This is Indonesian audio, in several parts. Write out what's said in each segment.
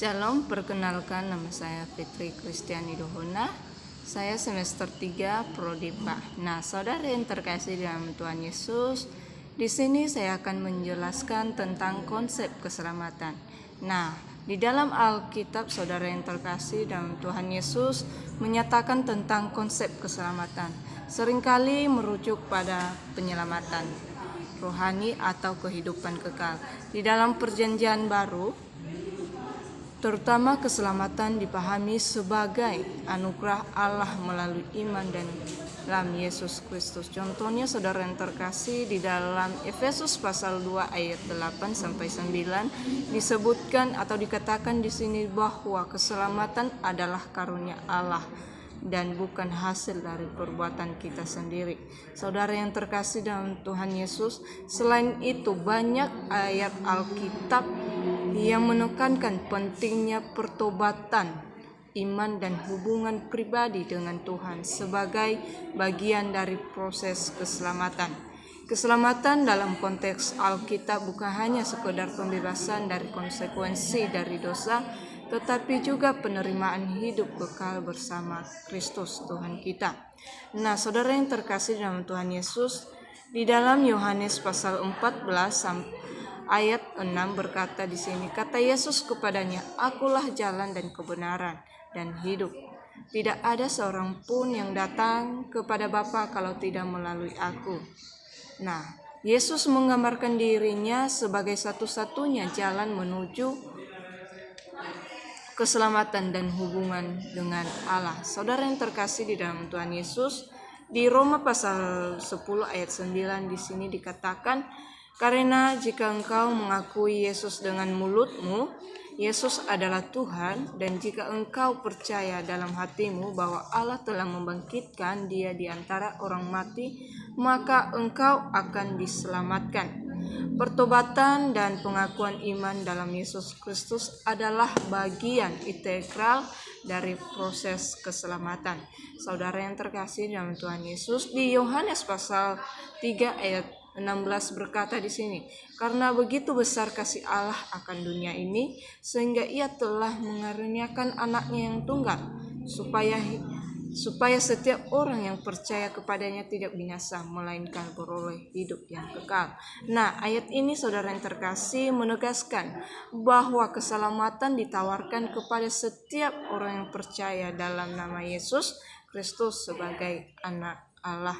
Shalom, perkenalkan nama saya Fitri Kristiani Dohona. Saya semester 3 Prodi PA. Nah, saudara yang terkasih dalam Tuhan Yesus, di sini saya akan menjelaskan tentang konsep keselamatan. Nah, di dalam Alkitab saudara yang terkasih dalam Tuhan Yesus menyatakan tentang konsep keselamatan. Seringkali merujuk pada penyelamatan rohani atau kehidupan kekal. Di dalam Perjanjian Baru, terutama keselamatan dipahami sebagai anugerah Allah melalui iman dan dalam Yesus Kristus. Contohnya saudara yang terkasih di dalam Efesus pasal 2 ayat 8 sampai 9 disebutkan atau dikatakan di sini bahwa keselamatan adalah karunia Allah dan bukan hasil dari perbuatan kita sendiri. Saudara yang terkasih dalam Tuhan Yesus, selain itu banyak ayat Alkitab yang menekankan pentingnya pertobatan, iman dan hubungan pribadi dengan Tuhan sebagai bagian dari proses keselamatan. Keselamatan dalam konteks Alkitab bukan hanya sekedar pembebasan dari konsekuensi dari dosa, tetapi juga penerimaan hidup kekal bersama Kristus Tuhan kita. Nah, saudara yang terkasih dalam Tuhan Yesus, di dalam Yohanes pasal 14 ayat 6 berkata di sini, kata Yesus kepadanya, "Akulah jalan dan kebenaran dan hidup. Tidak ada seorang pun yang datang kepada Bapa kalau tidak melalui aku." Nah, Yesus menggambarkan dirinya sebagai satu-satunya jalan menuju keselamatan dan hubungan dengan Allah. Saudara yang terkasih di dalam Tuhan Yesus, di Roma pasal 10 ayat 9 di sini dikatakan, karena jika engkau mengakui Yesus dengan mulutmu, Yesus adalah Tuhan, dan jika engkau percaya dalam hatimu bahwa Allah telah membangkitkan Dia di antara orang mati, maka engkau akan diselamatkan. Pertobatan dan pengakuan iman dalam Yesus Kristus adalah bagian integral dari proses keselamatan. Saudara yang terkasih dalam Tuhan Yesus, di Yohanes pasal 3 ayat 16 berkata di sini, karena begitu besar kasih Allah akan dunia ini, sehingga Ia telah mengaruniakan anaknya yang tunggal, supaya setiap orang yang percaya kepadanya tidak binasa, melainkan beroleh hidup yang kekal. Nah, ayat ini saudara yang terkasih menegaskan bahwa keselamatan ditawarkan kepada setiap orang yang percaya dalam nama Yesus Kristus sebagai anak Allah.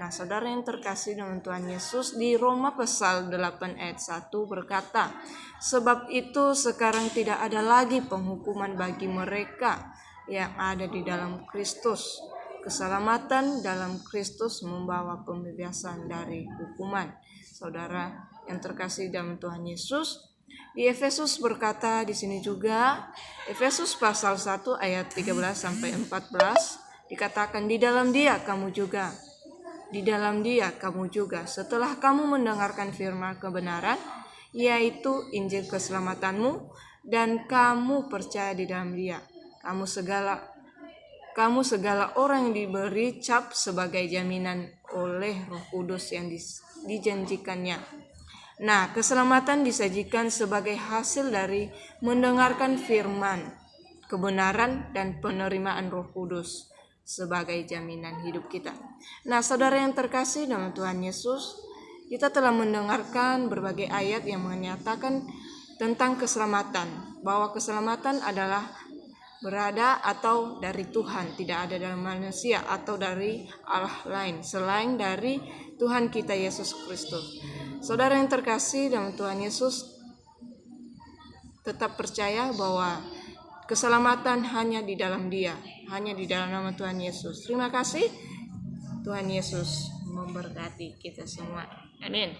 Nah, saudara yang terkasih dalam Tuhan Yesus, di Roma pasal 8 ayat 1 berkata, sebab itu sekarang tidak ada lagi penghukuman bagi mereka yang ada di dalam Kristus. Keselamatan dalam Kristus membawa pembebasan dari hukuman. Saudara yang terkasih dalam Tuhan Yesus, di Efesus berkata di sini juga, Efesus pasal 1 ayat 13 sampai 14 dikatakan, di dalam Dia kamu juga setelah kamu mendengarkan firman kebenaran, yaitu Injil keselamatanmu, dan kamu percaya di dalam Dia, kamu segala orang yang diberi cap sebagai jaminan oleh Roh Kudus yang dijanjikannya. Nah, keselamatan disajikan sebagai hasil dari mendengarkan firman kebenaran dan penerimaan Roh Kudus sebagai jaminan hidup kita. Nah, saudara yang terkasih dalam Tuhan Yesus, kita telah mendengarkan berbagai ayat yang menyatakan tentang keselamatan, bahwa keselamatan adalah berada atau dari Tuhan, tidak ada dari manusia atau dari Allah lain selain dari Tuhan kita Yesus Kristus. Saudara yang terkasih dalam Tuhan Yesus, tetap percaya bahwa keselamatan hanya di dalam Dia, hanya di dalam nama Tuhan Yesus. Terima kasih. Tuhan Yesus memberkati kita semua. Amin.